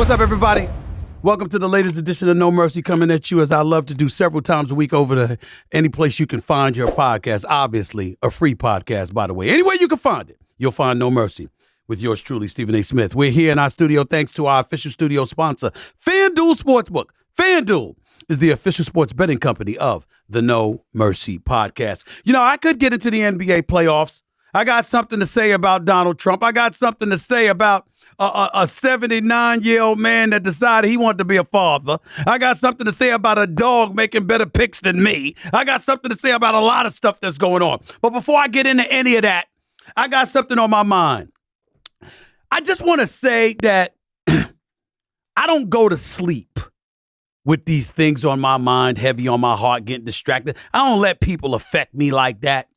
what's up, everybody? Welcome to the latest edition of No Mercy, coming at you as I love to do several times a week over any place you can find your podcast. Obviously, a free podcast, by the way. Anywhere you can find it, you'll find No Mercy with yours truly, Stephen A. Smith. We're here in our studio thanks to our official studio sponsor, FanDuel Sportsbook. FanDuel is the official sports betting company of the No Mercy podcast. You know, I could get into the NBA playoffs. I got something to say about Donald Trump. I got something to say about a 79-year-old man that decided he wanted to be a father. I got something to say about a dog making better picks than me. I got something to say about a lot of stuff that's going on. But before I get into any of that, I got something on my mind. I just want to say that I don't go to sleep with these things on my mind, heavy on my heart, getting distracted. I don't let people affect me like that.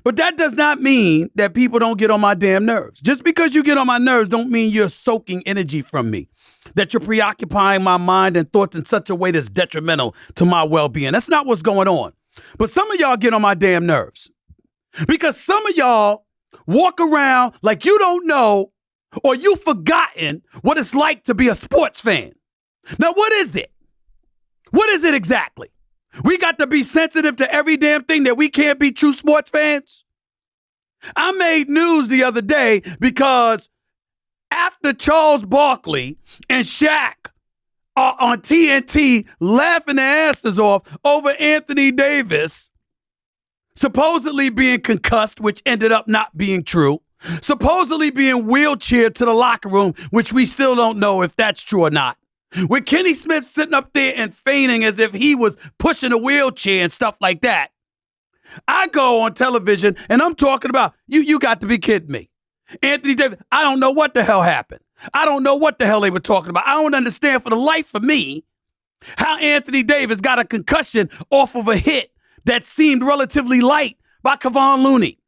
But that does not mean that people don't get on my damn nerves. Just because you get on my nerves don't mean you're soaking energy from me, that you're preoccupying my mind and thoughts in such a way that's detrimental to my well-being. That's not what's going on. But some of y'all get on my damn nerves because some of y'all walk around like you don't know or you've forgotten what it's like to be a sports fan. Now, what is it? What is it exactly? We got to be sensitive to every damn thing that we can't be true sports fans? I made news the other day because after Charles Barkley and Shaq are on TNT laughing their asses off over Anthony Davis supposedly being concussed, which ended up not being true, supposedly being wheelchaired to the locker room, which we still don't know if that's true or not. With Kenny Smith sitting up there and feigning as if he was pushing a wheelchair and stuff like that. I go on television and I'm talking about, you got to be kidding me. Anthony Davis, I don't know what the hell happened. I don't know what the hell they were talking about. I don't understand for the life of me how Anthony Davis got a concussion off of a hit that seemed relatively light by Kevon Looney.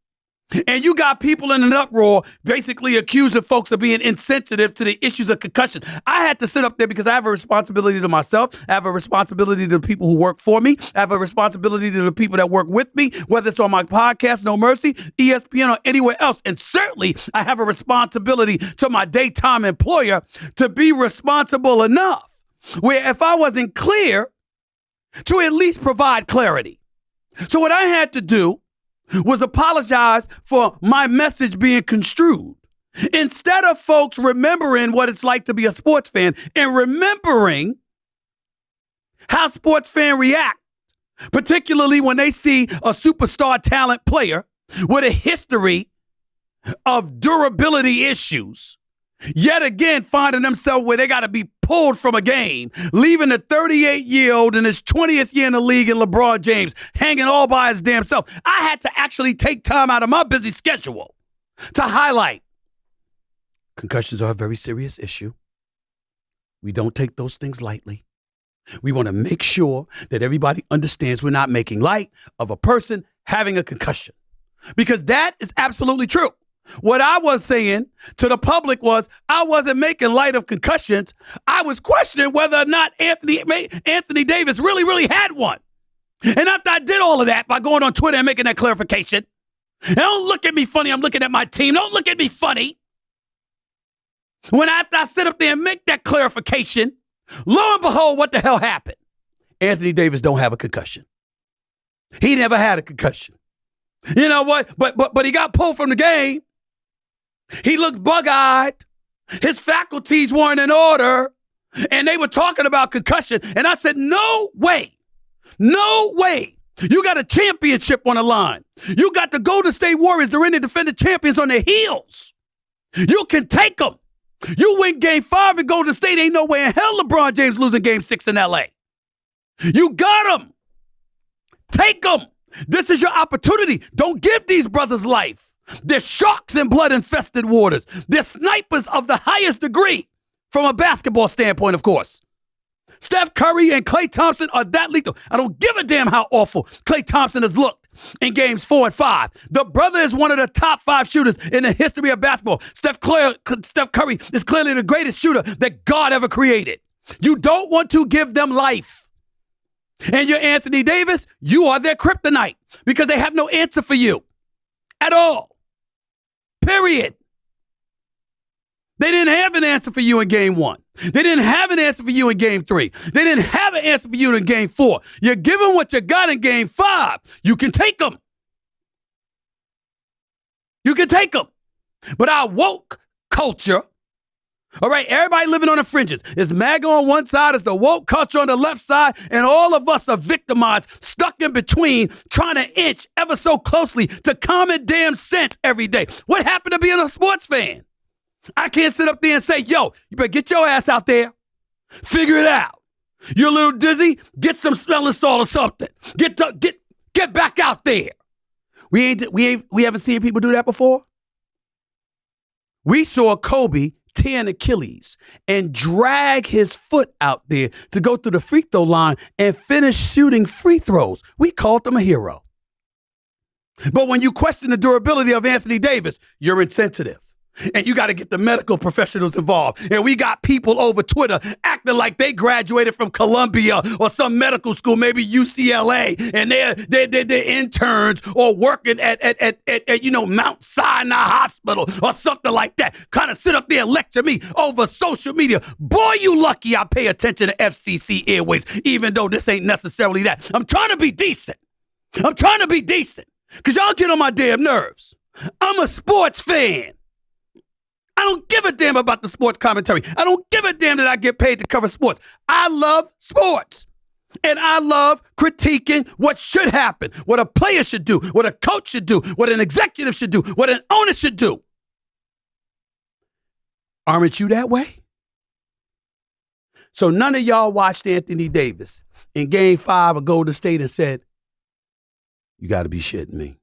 And you got people in an uproar basically accusing folks of being insensitive to the issues of concussion. I had to sit up there because I have a responsibility to myself. I have a responsibility to the people who work for me. I have a responsibility to the people that work with me, whether it's on my podcast, No Mercy, ESPN, or anywhere else. And certainly I have a responsibility to my daytime employer to be responsible enough where if I wasn't clear, to at least provide clarity. So what I had to do was apologize for my message being construed. Instead of folks remembering what it's like to be a sports fan and remembering how sports fans react, particularly when they see a superstar talent player with a history of durability issues, yet again finding themselves where they got to be pulled from a game, leaving the 38-year-old in his 20th year in the league and LeBron James hanging all by his damn self. I had to actually take time out of my busy schedule to highlight concussions are a very serious issue. We don't take those things lightly. We want to make sure that everybody understands we're not making light of a person having a concussion, because that is absolutely true. What I was saying to the public was I wasn't making light of concussions. I was questioning whether or not Anthony Davis really had one. And after I did all of that by going on Twitter and making that clarification, and don't look at me funny, I'm looking at my team. Don't look at me funny. After I sit up there and make that clarification, lo and behold, what the hell happened? Anthony Davis don't have a concussion. He never had a concussion. You know what? But he got pulled from the game. He looked bug-eyed. His faculties weren't in order. And they were talking about concussion. And I said, no way. No way. You got a championship on the line. You got the Golden State Warriors. They're in the defending champions on their heels. You can take them. You win game 5 in Golden State. Ain't no way in hell LeBron James losing game 6 in LA. You got them. Take them. This is your opportunity. Don't give these brothers life. They're sharks in blood-infested waters. They're snipers of the highest degree from a basketball standpoint, of course. Steph Curry and Klay Thompson are that lethal. I don't give a damn how awful Klay Thompson has looked in games 4 and 5. The brother is one of the top 5 shooters in the history of basketball. Steph Curry is clearly the greatest shooter that God ever created. You don't want to give them life. And you're Anthony Davis, you are their kryptonite because they have no answer for you at all. Period. They didn't have an answer for you in game 1. They didn't have an answer for you in game 3. They didn't have an answer for you in game 4. You're given what you got in game 5. You can take them. You can take them. But our woke culture, all right, everybody living on the fringes. It's MAGA on one side, it's the woke culture on the left side, and all of us are victimized, stuck in between, trying to inch ever so closely to common damn sense every day. What happened to being a sports fan? I can't sit up there and say, yo, you better get your ass out there. Figure it out. You're a little dizzy? Get some smelling salt or something. Get back out there. We haven't seen people do that before. We saw Kobe tear an Achilles and drag his foot out there to go through the free throw line and finish shooting free throws. We called him a hero. But when you question the durability of Anthony Davis, you're insensitive. And you got to get the medical professionals involved. And we got people over Twitter acting like they graduated from Columbia or some medical school, maybe UCLA, and they're interns or working at Mount Sinai Hospital or something like that. Kind of sit up there and lecture me over social media. Boy, you lucky I pay attention to FCC Airways, even though this ain't necessarily that. I'm trying to be decent. Because y'all get on my damn nerves. I'm a sports fan. I don't give a damn about the sports commentary. I don't give a damn that I get paid to cover sports. I love sports. And I love critiquing what should happen, what a player should do, what a coach should do, what an executive should do, what an owner should do. Aren't you that way? So none of y'all watched Anthony Davis in Game 5 of Golden State and said, you got to be shitting me.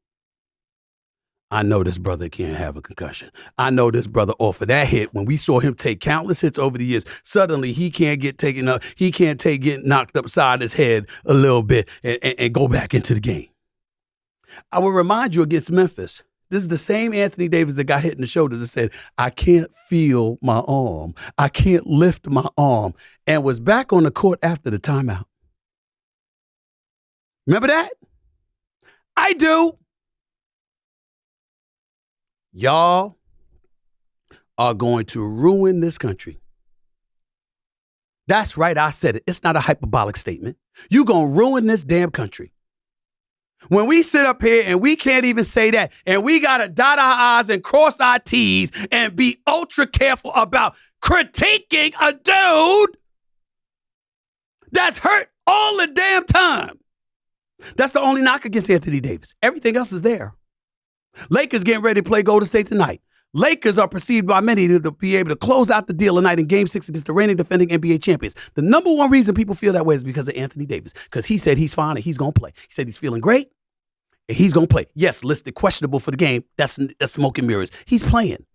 I know this brother can't have a concussion. I know this brother off of that hit. When we saw him take countless hits over the years, suddenly he can't get taken up. He can't take getting knocked upside his head a little bit and go back into the game. I will remind you against Memphis, this is the same Anthony Davis that got hit in the shoulders and said, I can't feel my arm. I can't lift my arm, and was back on the court after the timeout. Remember that? I do. Y'all are going to ruin this country. That's right, I said it. It's not a hyperbolic statement. You're going to ruin this damn country. When we sit up here and we can't even say that, and we got to dot our I's and cross our T's and be ultra careful about critiquing a dude that's hurt all the damn time. That's the only knock against Anthony Davis. Everything else is there. Lakers getting ready to play Golden State tonight. Lakers are perceived by many to be able to close out the deal tonight in Game 6 against the reigning defending NBA champions. The number one reason people feel that way is because of Anthony Davis, because he said he's fine and he's going to play. He said he's feeling great and he's going to play. Yes, listed questionable for the game. That's smoke and mirrors. He's playing.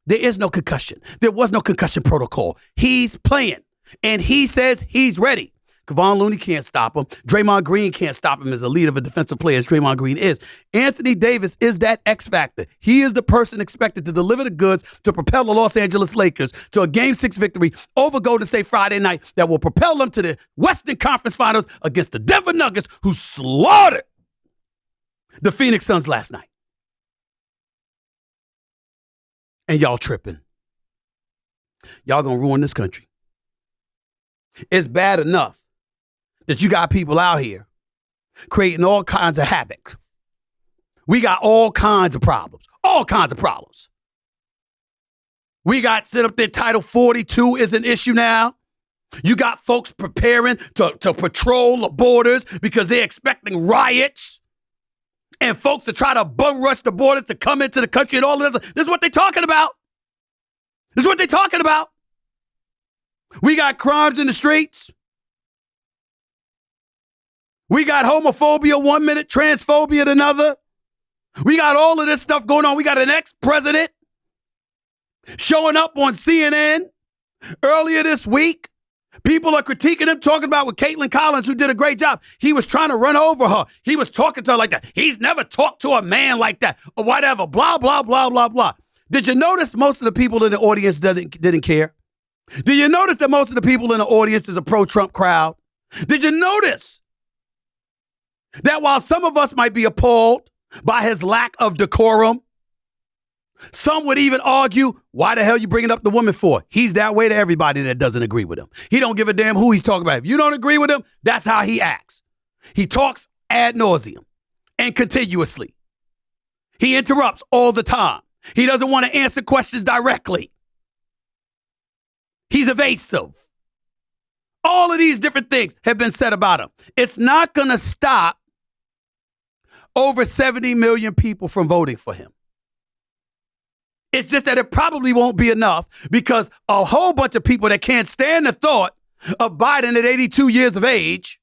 There is no concussion. There was no concussion protocol. He's playing, and he says he's ready. Kevon Looney can't stop him. Draymond Green can't stop him as a leader of a defensive player, as Draymond Green is. Anthony Davis is that X factor. He is the person expected to deliver the goods to propel the Los Angeles Lakers to a Game 6 victory over Golden State Friday night that will propel them to the Western Conference Finals against the Denver Nuggets, who slaughtered the Phoenix Suns last night. And y'all tripping. Y'all gonna ruin this country. It's bad enough that you got people out here creating all kinds of havoc. We got all kinds of problems. We got sit up there, Title 42 is an issue now. You got folks preparing to patrol the borders because they're expecting riots. And folks to try to bum rush the borders to come into the country and all of this. This is what they're talking about. We got crimes in the streets. We got homophobia 1 minute, transphobia another. We got all of this stuff going on. We got an ex-president showing up on CNN earlier this week. People are critiquing him, talking about with Caitlin Collins, who did a great job. He was trying to run over her. He was talking to her like that. He's never talked to a man like that or whatever, blah, blah, blah, blah, blah. Did you notice most of the people in the audience didn't care? Did you notice that most of the people in the audience is a pro-Trump crowd? Did you notice that while some of us might be appalled by his lack of decorum, Some would even argue, why the hell you bringing up the woman for? He's that way to everybody that doesn't agree with him. He don't give a damn who he's talking about. If you don't agree with him, that's how he acts. He talks ad nauseum and continuously. He interrupts all the time. He doesn't want to answer questions directly. He's evasive. All of these different things have been said about him. It's not going to stop over 70 million people from voting for him. It's just that it probably won't be enough because a whole bunch of people that can't stand the thought of Biden at 82 years of age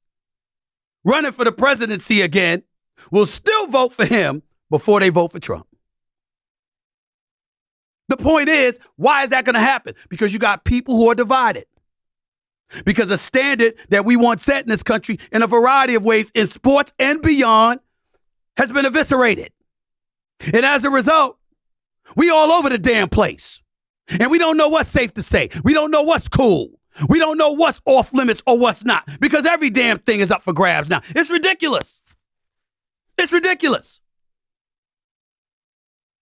running for the presidency again will still vote for him before they vote for Trump. The point is, why is that going to happen? Because you got people who are divided. Because a standard that we want set in this country in a variety of ways in sports and beyond has been eviscerated. And as a result, we all over the damn place. And we don't know what's safe to say. We don't know what's cool. We don't know what's off limits or what's not. Because every damn thing is up for grabs now. It's ridiculous. It's ridiculous.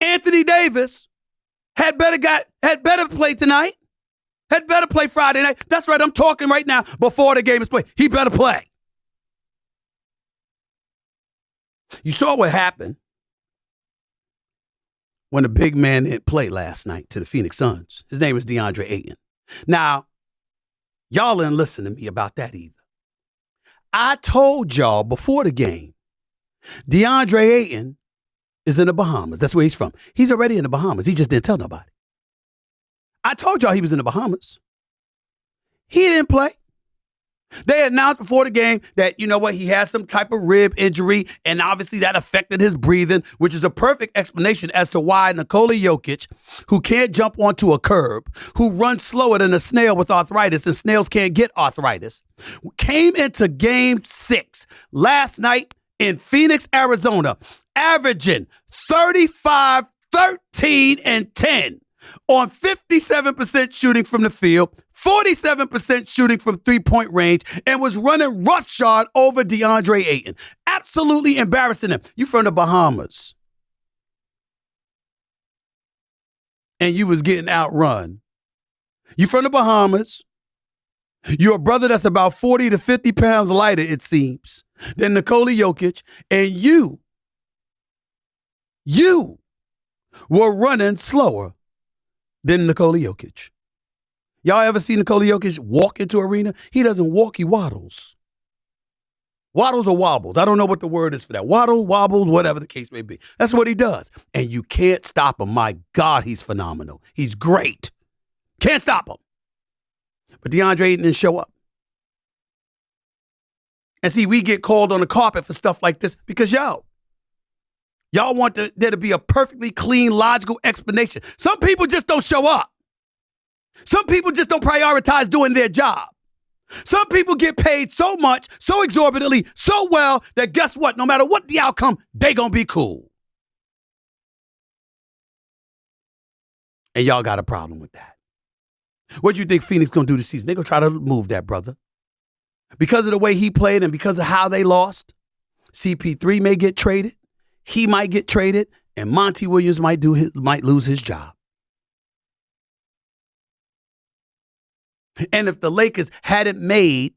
Anthony Davis had better play tonight. Had better play Friday night. That's right, I'm talking right now before the game is played. He better play. You saw what happened when the big man didn't play last night to the Phoenix Suns. His name is DeAndre Ayton. Now, y'all didn't listen to me about that either. I told y'all before the game, DeAndre Ayton is in the Bahamas. That's where he's from. He's already in the Bahamas. He just didn't tell nobody. I told y'all he was in the Bahamas. He didn't play. They announced before the game that, you know what, he has some type of rib injury, and obviously that affected his breathing, which is a perfect explanation as to why Nikola Jokic, who can't jump onto a curb, who runs slower than a snail with arthritis, and snails can't get arthritis, came into Game 6 last night in Phoenix, Arizona, averaging 35, 13, and 10 on 57% shooting from the field, 47% shooting from three-point range, and was running roughshod over DeAndre Ayton. Absolutely embarrassing him. You from the Bahamas. And you was getting outrun. You from the Bahamas. You're a brother that's about 40 to 50 pounds lighter, it seems, than Nikola Jokic. And you were running slower than Nikola Jokic. Y'all ever see Nikola Jokic walk into an arena? He doesn't walk, he waddles. Waddles or wobbles. I don't know what the word is for that. Waddle, wobbles, whatever the case may be. That's what he does. And you can't stop him. My God, he's phenomenal. He's great. Can't stop him. But DeAndre Ayton didn't show up. And see, we get called on the carpet for stuff like this because, y'all want there to be a perfectly clean, logical explanation. Some people just don't show up. Some people just don't prioritize doing their job. Some people get paid so much, so exorbitantly, so well, that guess what? No matter what the outcome, they gonna be cool. And y'all got a problem with that. What do you think Phoenix gonna do this season? They gonna try to move that brother. Because of the way he played and because of how they lost, CP3 may get traded. He might get traded, and Monty Williams might lose his job. And if the Lakers hadn't made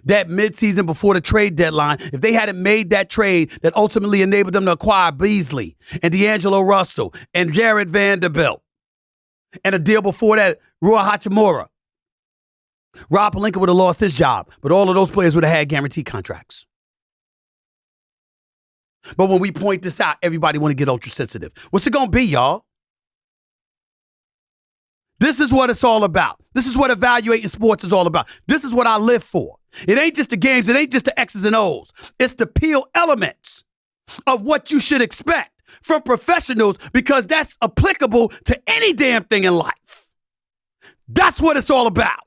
that midseason before the trade deadline, if they hadn't made that trade that ultimately enabled them to acquire Beasley and D'Angelo Russell and Jared Vanderbilt, and a deal before that, Rui Hachimura, Rob Pelinka would have lost his job, but all of those players would have had guaranteed contracts. But when we point this out, everybody want to get ultra sensitive. What's it going to be, y'all? This is what it's all about. This is what evaluating sports is all about. This is what I live for. It ain't just the games. It ain't just the X's and O's. It's the peel elements of what you should expect from professionals because that's applicable to any damn thing in life. That's what it's all about.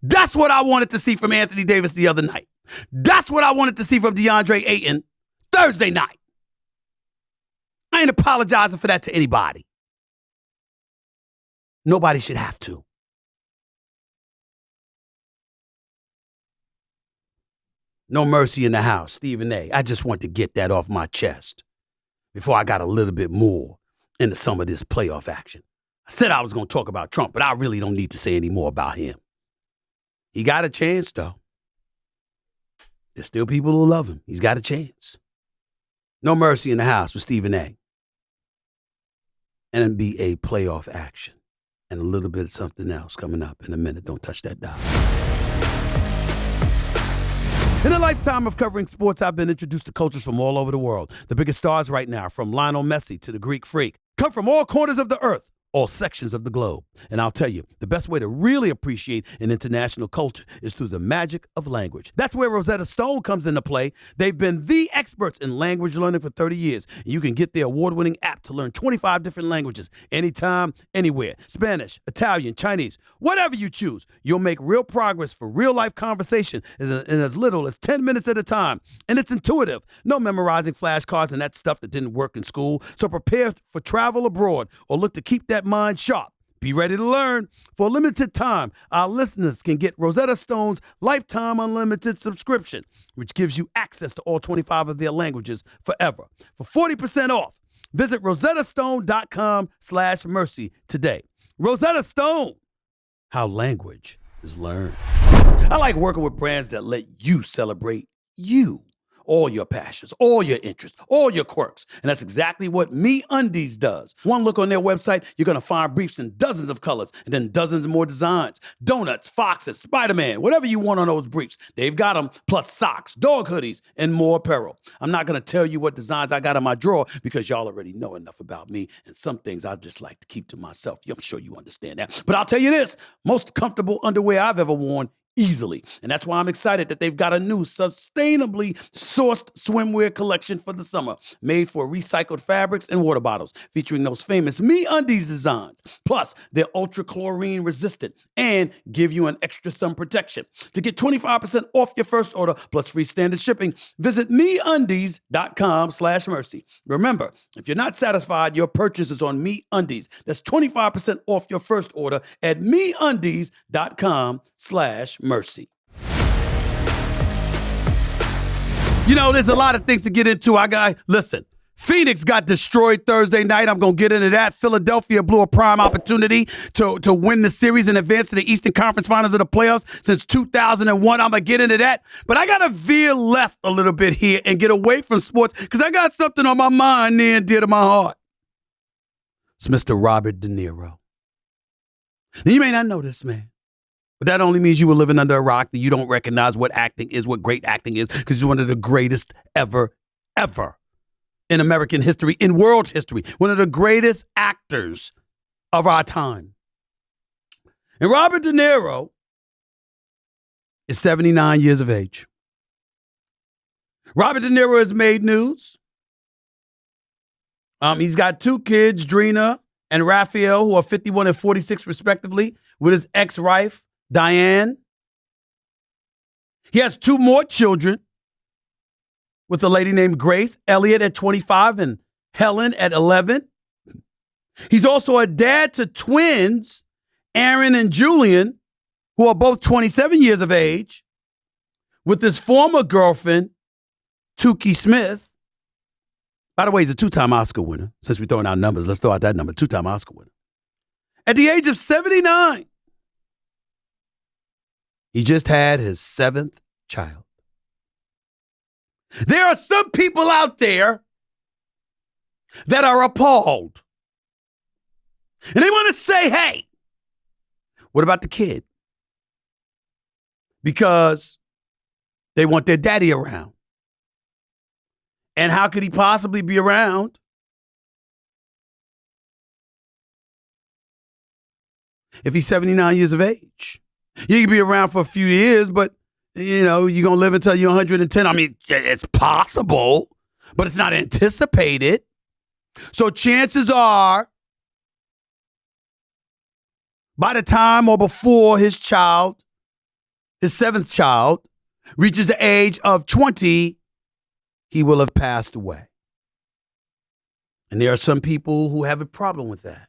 That's what I wanted to see from Anthony Davis the other night. That's what I wanted to see from DeAndre Ayton Thursday night. I ain't apologizing for that to anybody. Nobody should have to. No mercy in the house, Stephen A. I just want to get that off my chest before I got a little bit more into some of this playoff action. I said I was going to talk about Trump, but I really don't need to say any more about him. He got a chance, though. There's still people who love him. He's got a chance. No mercy in the house with Stephen A. And NBA playoff action. And a little bit of something else coming up in a minute. Don't touch that dial. In a lifetime of covering sports, I've been introduced to cultures from all over the world. The biggest stars right now, from Lionel Messi to the Greek Freak, come from all corners of the earth, all sections of the globe. And I'll tell you, the best way to really appreciate an international culture is through the magic of language. That's where Rosetta Stone comes into play. They've been the experts in language learning for 30 years. And you can get their award-winning app to learn 25 different languages, anytime, anywhere. Spanish, Italian, Chinese, whatever you choose. You'll make real progress for real-life conversation in as little as 10 minutes at a time. And it's intuitive. No memorizing flashcards and that stuff that didn't work in school. So prepare for travel abroad or look to keep that mind sharp. Be ready to learn. For a limited time, our listeners can get Rosetta Stone's lifetime unlimited subscription, which gives you access to all 25 of their languages forever. For 40% off, visit rosettastone.com/mercy today. Rosetta Stone, how language is learned. I like working with brands that let you celebrate you. All your passions, all your interests, all your quirks. And that's exactly what MeUndies does. One look on their website, you're going to find briefs in dozens of colors and then dozens more designs. Donuts, foxes, Spider-Man, whatever you want on those briefs. They've got them, plus socks, dog hoodies, and more apparel. I'm not going to tell you what designs I got in my drawer because y'all already know enough about me. And some things I just like to keep to myself. I'm sure you understand that. But I'll tell you this, most comfortable underwear I've ever worn easily. And that's why I'm excited that they've got a new sustainably sourced swimwear collection for the summer, made for recycled fabrics and water bottles, featuring those famous MeUndies designs. Plus, they're ultra chlorine resistant and give you an extra sun protection. To get 25% off your first order plus free standard shipping, visit MeUndies.com/mercy. Remember, if you're not satisfied, your purchase is on MeUndies. That's 25% off your first order at MeUndies.com/mercy. You know, there's a lot of things to get into. Listen, Phoenix got destroyed Thursday night. I'm going to get into that. Philadelphia blew a prime opportunity to win the series and advance to the Eastern Conference Finals of the playoffs since 2001. I'm going to get into that. But I got to veer left a little bit here and get away from sports because I got something on my mind near and dear to my heart. It's Mr. Robert De Niro. Now, you may not know this man, but that only means you were living under a rock, that you don't recognize what acting is, what great acting is, because he's one of the greatest ever in American history, in world history, one of the greatest actors of our time. And Robert De Niro is 79 years of age. Robert De Niro has made news. He's got two kids, Drina and Raphael, who are 51 and 46 respectively, with his ex-wife, Diane. He has two more children with a lady named Grace, Elliot at 25 and Helen at 11. He's also a dad to twins, Aaron and Julian, who are both 27 years of age, with his former girlfriend, Tukey Smith. By the way, he's a two-time Oscar winner. Since we're throwing out numbers, let's throw out that number, two-time Oscar winner. At the age of 79, he just had his seventh child. There are some people out there that are appalled. And they want to say, hey, what about the kid? Because they want their daddy around. And how could he possibly be around if he's 79 years of age? You can be around for a few years, but, you know, you're going to live until you're 110. I mean, it's possible, but it's not anticipated. So chances are, by the time or before his child, his seventh child, reaches the age of 20, he will have passed away. And there are some people who have a problem with that.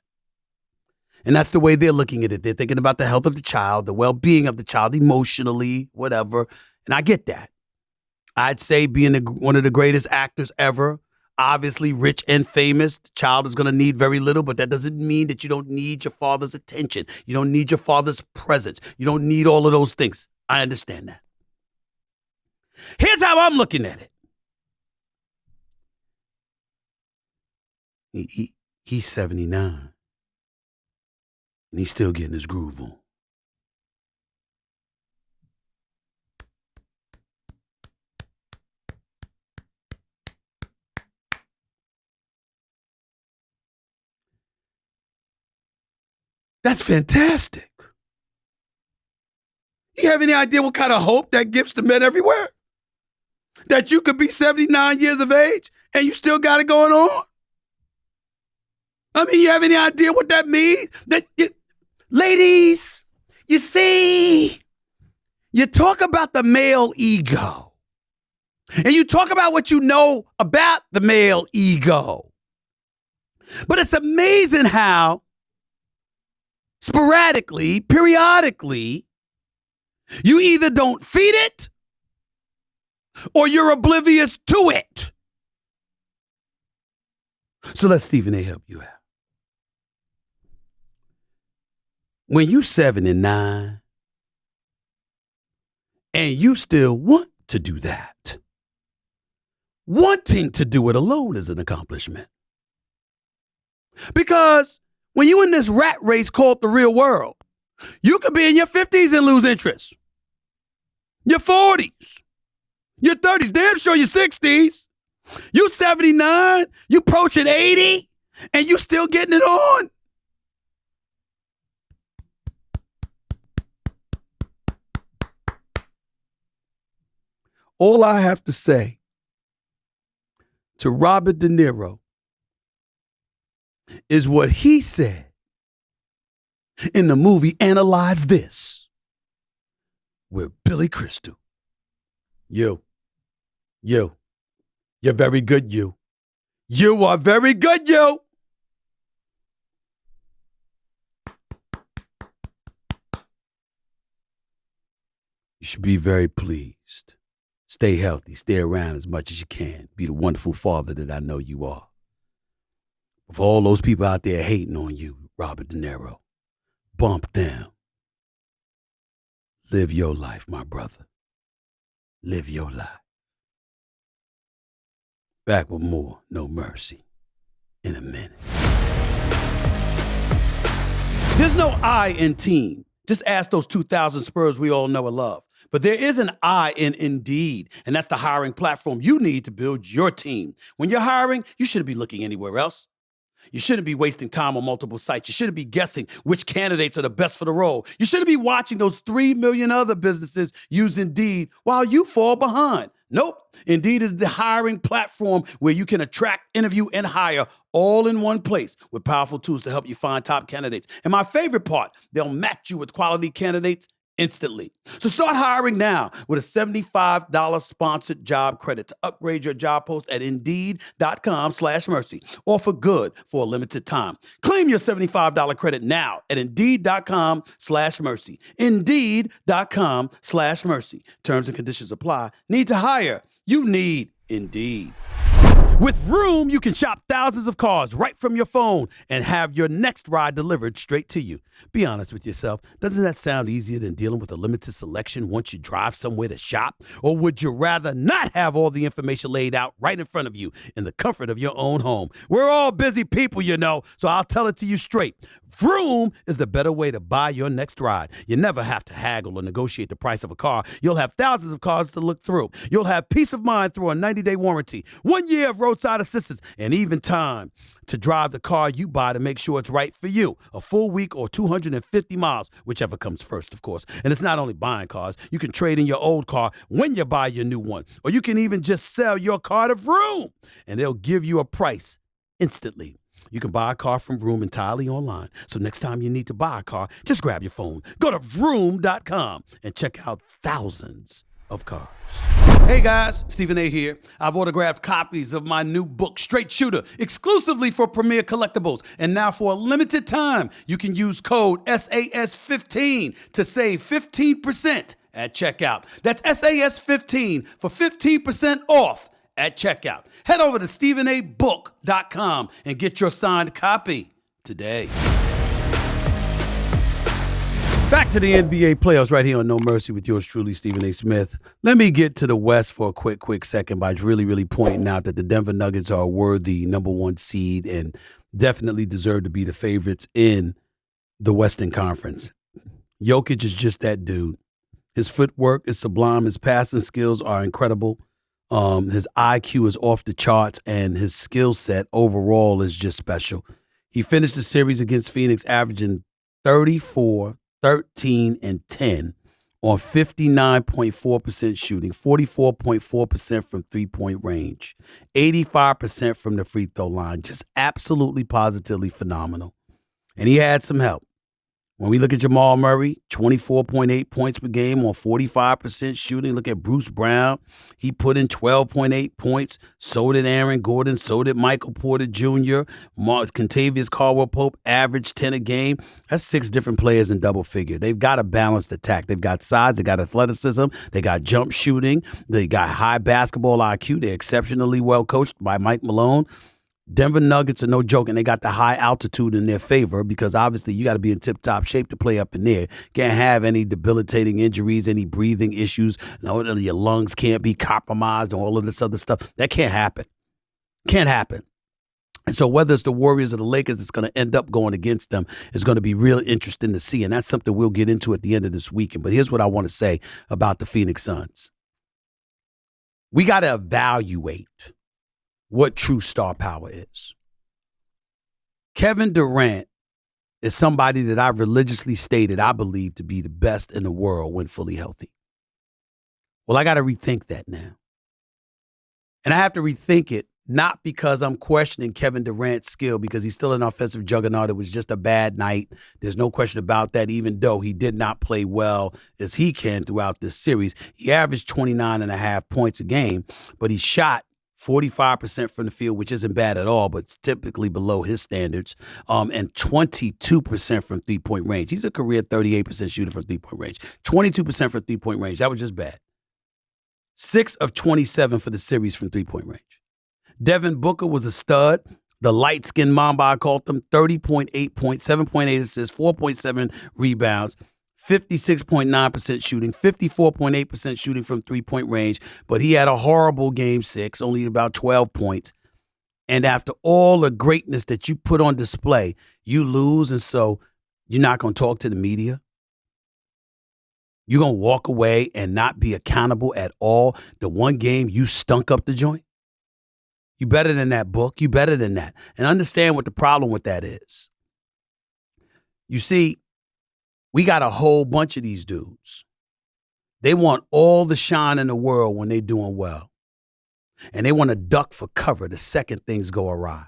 And that's the way they're looking at it. They're thinking about the health of the child, the well-being of the child, emotionally, whatever. And I get that. I'd say being one of the greatest actors ever, obviously rich and famous. The child is going to need very little, but that doesn't mean that you don't need your father's attention. You don't need your father's presence. You don't need all of those things. I understand that. Here's how I'm looking at it. He's 79. And he's still getting his groove on. That's fantastic. You have any idea what kind of hope that gives to men everywhere? That you could be 79 years of age and you still got it going on? I mean, you have any idea what that means? Ladies, you see, you talk about the male ego. And you talk about what you know about the male ego. But it's amazing how sporadically, periodically, you either don't feed it or you're oblivious to it. So let Stephen A. help you out. When you 7 and 9 and you still want to do that, wanting to do it alone is an accomplishment. Because when you're in this rat race called the real world, you could be in your 50s and lose interest. Your 40s. Your 30s. Damn sure your 60s. You 79. You approaching 80. And you still getting it on. All I have to say to Robert De Niro is what he said in the movie Analyze This with Billy Crystal. You're very good, you. You are very good, you. You should be very pleased. Stay healthy, stay around as much as you can. Be the wonderful father that I know you are. For all those people out there hating on you, Robert De Niro, bump them. Live your life, my brother. Live your life. Back with more No Mercy in a minute. There's no I in team. Just ask those 2,000 Spurs we all know and love. But there is an I in Indeed, and that's the hiring platform you need to build your team. When you're hiring, you shouldn't be looking anywhere else. You shouldn't be wasting time on multiple sites. You shouldn't be guessing which candidates are the best for the role. You shouldn't be watching those 3 million other businesses use Indeed while you fall behind. Nope. Indeed is the hiring platform where you can attract, interview, and hire all in one place with powerful tools to help you find top candidates. And my favorite part, they'll match you with quality candidates instantly. So start hiring now with a $75 sponsored job credit to upgrade your job post at Indeed.com/mercy. Offer good for a limited time. Claim your $75 credit now at Indeed.com/mercy. Indeed.com/mercy. Terms and conditions apply. Need to hire? You need Indeed. With Vroom, you can shop thousands of cars right from your phone and have your next ride delivered straight to you. Be honest with yourself. Doesn't that sound easier than dealing with a limited selection once you drive somewhere to shop? Or would you rather not have all the information laid out right in front of you in the comfort of your own home? We're all busy people, you know, so I'll tell it to you straight. Vroom is the better way to buy your next ride. You never have to haggle or negotiate the price of a car. You'll have thousands of cars to look through. You'll have peace of mind through a 90-day warranty, 1 year of roadside assistance, and even time to drive the car you buy to make sure it's right for you. A full week or 250 miles, whichever comes first, of course. And it's not only buying cars. You can trade in your old car when you buy your new one. Or you can even just sell your car to Vroom, and they'll give you a price instantly. You can buy a car from Vroom entirely online. So next time you need to buy a car, just grab your phone, go to Vroom.com, and check out thousands of cars. Hey guys, Stephen A. here. I've autographed copies of my new book, Straight Shooter, exclusively for Premier Collectibles. And now for a limited time, you can use code SAS15 to save 15% at checkout. That's SAS15 for 15% off at checkout. Head over to StephenABook.com and get your signed copy today. Back to the NBA playoffs right here on No Mercy with yours truly, Stephen A. Smith. Let me get to the West for a quick second by really pointing out that the Denver Nuggets are a worthy number one seed and definitely deserve to be the favorites in the Western Conference. Jokic is just that dude. His footwork is sublime. His passing skills are incredible. His IQ is off the charts, and his skill set overall is just special. He finished the series against Phoenix averaging 34, 13, and 10 on 59.4% shooting, 44.4% from three-point range, 85% from the free throw line. Just absolutely, positively phenomenal. And he had some help. When we look at Jamal Murray, 24.8 points per game on 45% shooting. Look at Bruce Brown. He put in 12.8 points. So did Aaron Gordon. So did Michael Porter Jr. Contavious Caldwell-Pope averaged 10 a game. That's 6 different players in double figure. They've got a balanced attack. They've got size. They got athleticism. They got jump shooting. They got high basketball IQ. They're exceptionally well coached by Mike Malone. Denver Nuggets are no joke, and they got the high altitude in their favor because obviously you got to be in tip-top shape to play up in there. Can't have any debilitating injuries, any breathing issues. No, your lungs can't be compromised and all of this other stuff. That can't happen. Can't happen. And so whether it's the Warriors or the Lakers that's going to end up going against them is going to be real interesting to see, and that's something we'll get into at the end of this weekend. But here's what I want to say about the Phoenix Suns. We got to evaluate what true star power is. Kevin Durant is somebody that I've religiously stated I believe to be the best in the world when fully healthy. Well, I got to rethink that now. And I have to rethink it not because I'm questioning Kevin Durant's skill, because he's still an offensive juggernaut. It was just a bad night. There's no question about that, even though he did not play well as he can throughout this series. He averaged 29.5 points a game, but he shot 45% from the field, which isn't bad at all, but it's typically below his standards, and 22% from three-point range. He's a career 38% shooter from three-point range. 22% from three-point range. That was just bad. 6 of 27 for the series from three-point range. Devin Booker was a stud. The light-skinned Mamba, I called him, 30.8 points, 7.8 assists, 4.7 rebounds, 56.9% shooting, 54.8% shooting from three-point range, but he had a horrible game 6, only about 12 points. And after all the greatness that you put on display, you lose, and so you're not going to talk to the media? You're going to walk away and not be accountable at all? The one game you stunk up the joint? You better than that, Book. You better than that. And understand what the problem with that is. You see, we got a whole bunch of these dudes. They want all the shine in the world when they're doing well. And they want to duck for cover the second things go awry.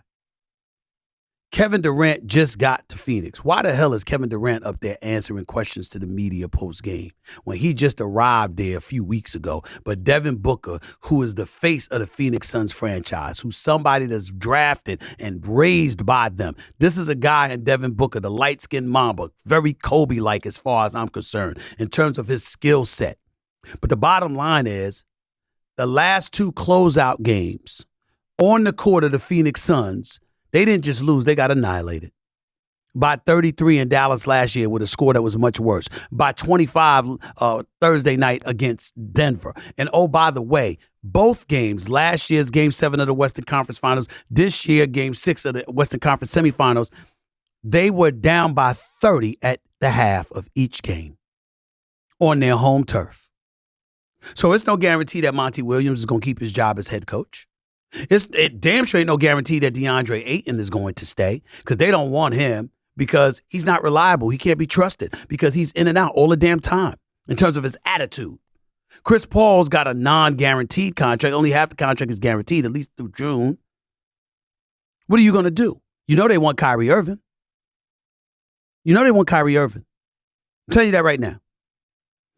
Kevin Durant just got to Phoenix. Why the hell is Kevin Durant up there answering questions to the media post-game when he just arrived there a few weeks ago? But Devin Booker, who is the face of the Phoenix Suns franchise, who's somebody that's drafted and raised by them. This is a guy in Devin Booker, the light-skinned Mamba, very Kobe-like as far as I'm concerned in terms of his skill set. But the bottom line is the last 2 closeout games on the court of the Phoenix Suns, they didn't just lose, they got annihilated. By 33 in Dallas last year with a score that was much worse. By 25 Thursday night against Denver. And oh, by the way, both games, last year's Game 7 of the Western Conference Finals, this year Game 6 of the Western Conference Semifinals, they were down by 30 at the half of each game on their home turf. So it's no guarantee that Monty Williams is going to keep his job as head coach. It damn sure ain't no guarantee that DeAndre Ayton is going to stay because they don't want him because he's not reliable. He can't be trusted because he's in and out all the damn time in terms of his attitude. Chris Paul's got a non-guaranteed contract. Only half the contract is guaranteed, at least through June. What are you going to do? You know they want Kyrie Irving. I'm telling you that right now.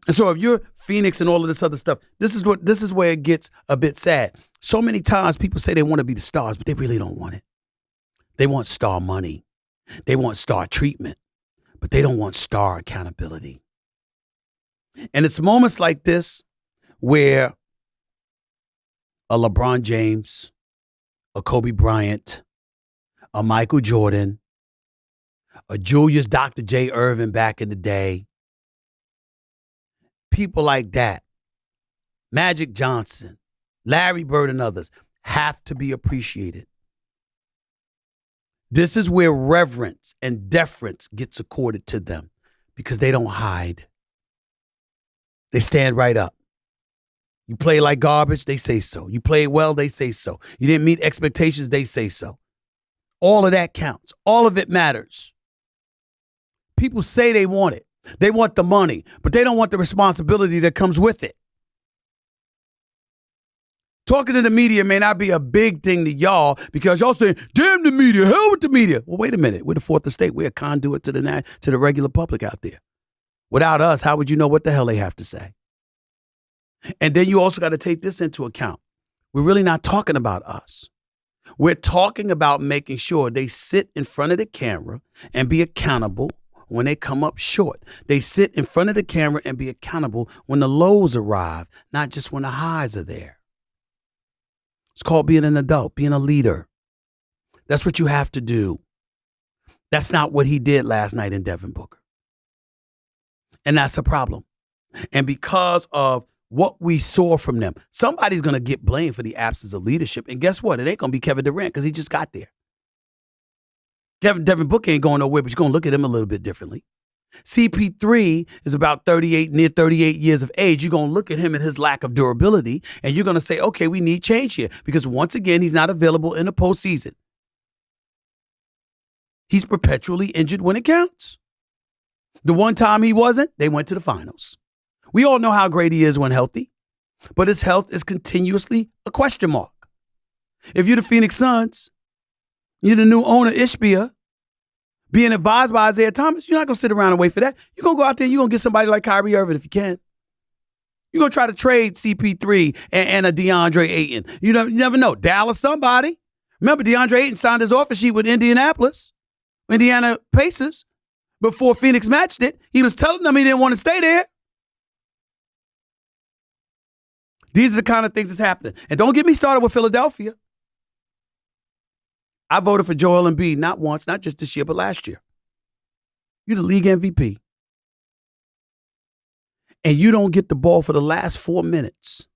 And so if you're Phoenix and all of this other stuff, this is where it gets a bit sad. So many times people say they want to be the stars, but they really don't want it. They want star money. They want star treatment, but they don't want star accountability. And it's moments like this where a LeBron James, a Kobe Bryant, a Michael Jordan, a Julius Dr. J. Irvin back in the day. People like that, Magic Johnson, Larry Bird, and others have to be appreciated. This is where reverence and deference gets accorded to them because they don't hide. They stand right up. You play like garbage, they say so. You play well, they say so. You didn't meet expectations, they say so. All of that counts. All of it matters. People say they want it. They want the money, but they don't want the responsibility that comes with it. Talking to the media may not be a big thing to y'all because y'all saying, damn the media, hell with the media. Well, wait a minute. We're the fourth estate. We're a conduit to the regular public out there. Without us, how would you know what the hell they have to say? And then you also got to take this into account. We're really not talking about us. We're talking about making sure they sit in front of the camera and be accountable when they come up short. They sit in front of the camera and be accountable when the lows arrive, not just when the highs are there. It's called being an adult, being a leader. That's what you have to do. That's not what he did last night in Devin Booker. And that's a problem. And because of what we saw from them, somebody's going to get blamed for the absence of leadership. And guess what? It ain't going to be Kevin Durant because he just got there. Devin Booker ain't going nowhere, but you're going to look at him a little bit differently. CP3 is about 38, near 38 years of age. You're going to look at him and his lack of durability, and you're going to say, okay, we need change here because once again, he's not available in the postseason. He's perpetually injured when it counts. The one time he wasn't, they went to the finals. We all know how great he is when healthy, but his health is continuously a question mark. If you're the Phoenix Suns, you're the new owner, Ishbia, being advised by Isaiah Thomas, you're not going to sit around and wait for that. You're going to go out there and you're going to get somebody like Kyrie Irving if you can. You're going to try to trade CP3 and a DeAndre Ayton. You never know. Dallas somebody. Remember, DeAndre Ayton signed his offer sheet with Indiana Pacers before Phoenix matched it. He was telling them he didn't want to stay there. These are the kind of things that's happening. And don't get me started with Philadelphia. I voted for Joel Embiid not once, not just this year, but last year. You're the league MVP. And you don't get the ball for the last 4 minutes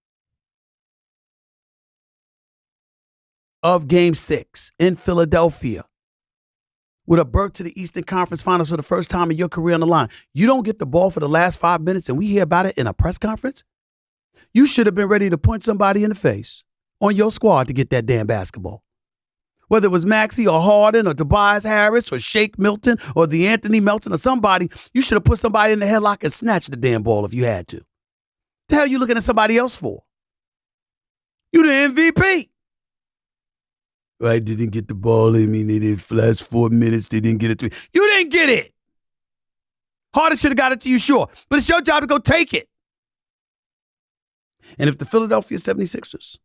of Game 6 in Philadelphia with a berth to the Eastern Conference Finals for the first time in your career on the line. You don't get the ball for the last 5 minutes and we hear about it in a press conference? You should have been ready to punch somebody in the face on your squad to get that damn basketball. Whether it was Maxey or Harden or Tobias Harris or Shake Milton or the Anthony Melton or somebody, you should have put somebody in the headlock and snatched the damn ball if you had to. The hell you looking at somebody else for? You the MVP. I didn't get the ball. I mean, they didn't last 4 minutes. They didn't get it to me. You didn't get it. Harden should have got it to you, sure. But it's your job to go take it. And if the Philadelphia 76ers,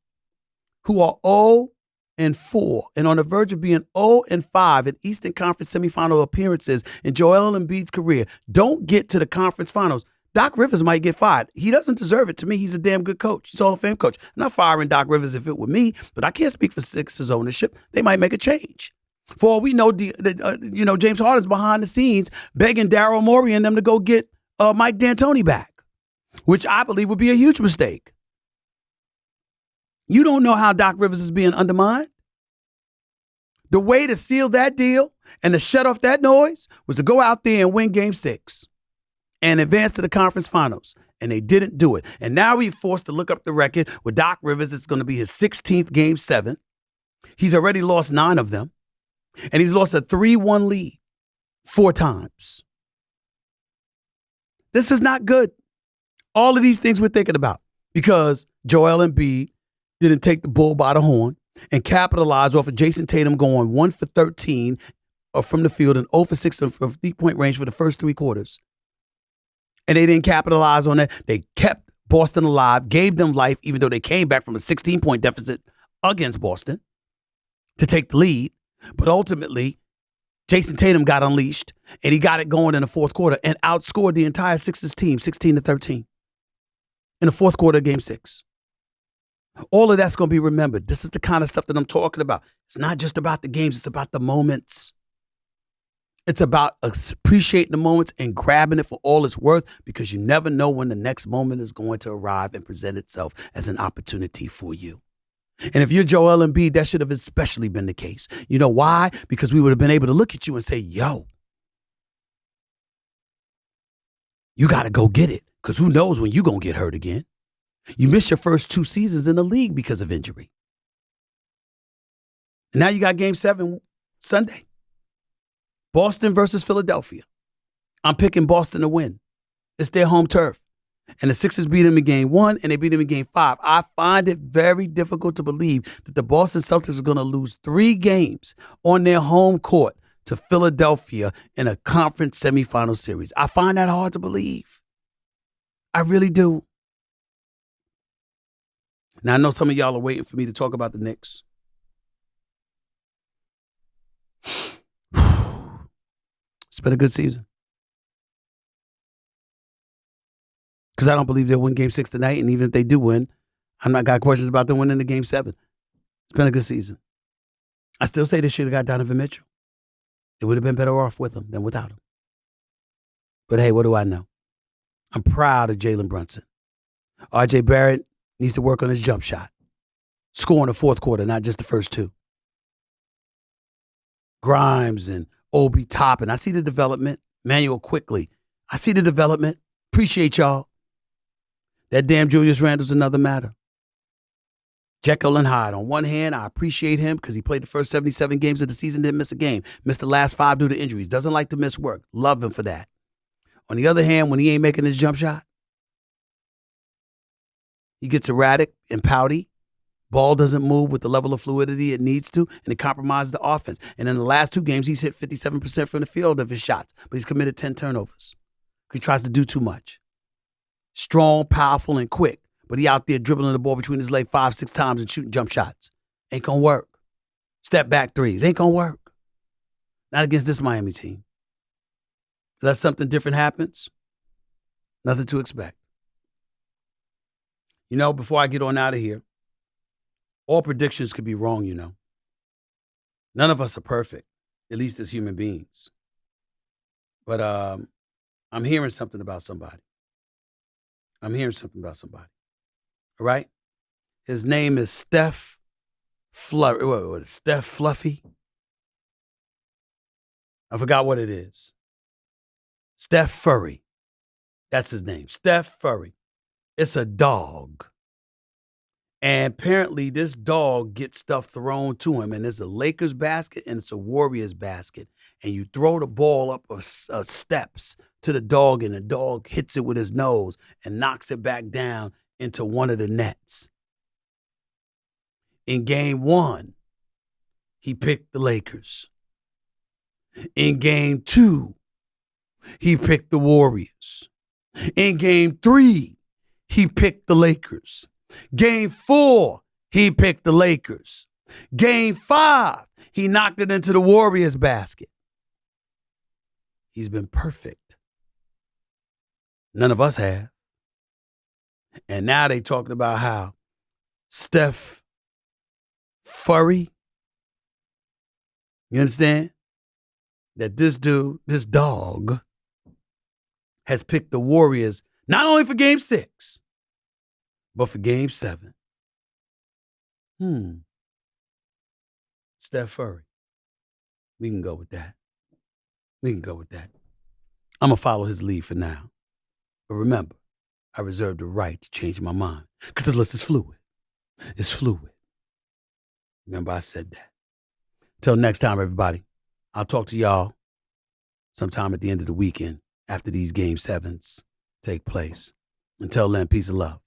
who are 0-4 and on the verge of being 0-5 in Eastern Conference semifinal appearances in Joel Embiid's career, don't get to the conference finals, Doc Rivers might get fired. He doesn't deserve it. To me, he's a damn good coach. He's a Hall of Fame coach. I'm not firing Doc Rivers if it were me, but I can't speak for Sixers ownership. They might make a change. For all we know, James Harden's behind the scenes begging Daryl Morey and them to go get Mike D'Antoni back, which I believe would be a huge mistake. You don't know how Doc Rivers is being undermined. The way to seal that deal and to shut off that noise was to go out there and win Game 6 and advance to the conference finals. And they didn't do it. And now we're forced to look up the record with Doc Rivers. It's going to be his 16th Game 7. He's already lost 9 of them. And he's lost a 3-1 lead 4 times. This is not good. All of these things we're thinking about because Joel Embiid didn't take the bull by the horn and capitalize off of Jason Tatum going 1 for 13 from the field and 0 for 6 from 3-point range for the first 3 quarters. And they didn't capitalize on that. They kept Boston alive, gave them life, even though they came back from a 16-point deficit against Boston to take the lead. But ultimately, Jason Tatum got unleashed, and he got it going in the fourth quarter and outscored the entire Sixers team 16-13 in the fourth quarter of Game 6. All of that's going to be remembered. This is the kind of stuff that I'm talking about. It's not just about the games. It's about the moments. It's about appreciating the moments and grabbing it for all it's worth, because you never know when the next moment is going to arrive and present itself as an opportunity for you. And if you're Joel Embiid, that should have especially been the case. You know why? Because we would have been able to look at you and say, yo, you got to go get it, because who knows when you're going to get hurt again. You missed your first 2 seasons in the league because of injury. And now you got Game 7 Sunday. Boston versus Philadelphia. I'm picking Boston to win. It's their home turf. And the Sixers beat them in Game 1 and they beat them in Game 5. I find it very difficult to believe that the Boston Celtics are going to lose 3 games on their home court to Philadelphia in a conference semifinal series. I find that hard to believe. I really do. Now, I know some of y'all are waiting for me to talk about the Knicks. It's been a good season. Because I don't believe they'll win Game 6 tonight, and even if they do win, I'm not got questions about them winning the Game 7. It's been a good season. I still say they should have got Donovan Mitchell. They would have been better off with him than without him. But hey, what do I know? I'm proud of Jalen Brunson. R.J. Barrett needs to work on his jump shot. Score in the fourth quarter, not just the first 2. Grimes and Obi Toppin. I see the development. Manuel Quickly. I see the development. Appreciate y'all. That damn Julius Randle's another matter. Jekyll and Hyde. On one hand, I appreciate him because he played the first 77 games of the season, didn't miss a game. Missed the last 5 due to injuries. Doesn't like to miss work. Love him for that. On the other hand, when he ain't making his jump shot, he gets erratic and pouty. Ball doesn't move with the level of fluidity it needs to, and it compromises the offense. And in the last 2 games, he's hit 57% from the field of his shots, but he's committed 10 turnovers. He tries to do too much. Strong, powerful, and quick, but he out there dribbling the ball between his legs 5-6 times and shooting jump shots. Ain't gonna work. Step back threes. Ain't gonna work. Not against this Miami team. Unless something different happens, nothing to expect. You know, before I get on out of here, all predictions could be wrong, you know. None of us are perfect, at least as human beings. But I'm hearing something about somebody. All right? His name is Steph Flurry. Steph Fluffy? I forgot what it is. Steph Furry. That's his name. Steph Furry. It's a dog. And apparently this dog gets stuff thrown to him, and it's a Lakers basket and it's a Warriors basket. And you throw the ball up steps to the dog, and the dog hits it with his nose and knocks it back down into one of the nets. In Game 1, he picked the Lakers. In Game 2, he picked the Warriors. In Game 3, he picked the Lakers. Game 4, he picked the Lakers. Game 5, he knocked it into the Warriors basket. He's been perfect. None of us have. And now they talking about how Steph Furry, you understand? That this dude, this dog, has picked the Warriors not only for Game 6, but for Game 7. Steph Furry. We can go with that. I'm going to follow his lead for now. But remember, I reserve the right to change my mind because the list is fluid. It's fluid. Remember, I said that. Till next time, everybody, I'll talk to y'all sometime at the end of the weekend after these Game 7s take place. Until then, peace and love.